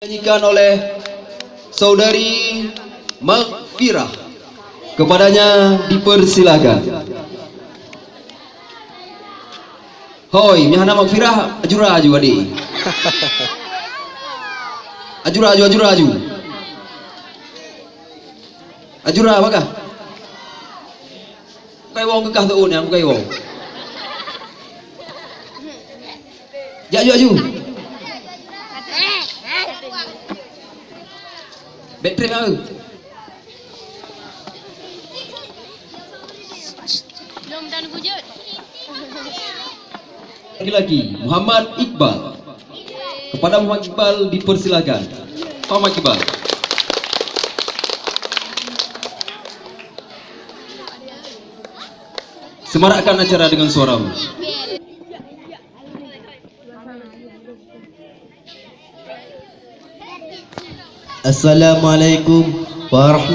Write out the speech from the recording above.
Dinyanyikan oleh saudari Maghfirah. Kepadanya dipersilakan. Hoi, mihana Maghfirah, ajura aju adik. Ajura aju. Ajura apakah? Bukai wong kekah tuun yang bukai wong. Aju. Bateri apa? Belum dan wujud. Lagi Muhammad Iqbal. Kepada Muhammad Iqbal dipersilakan. Muhammad Iqbal. Semarakkan acara dengan suaramu. Assalamualaikum warahmatullahi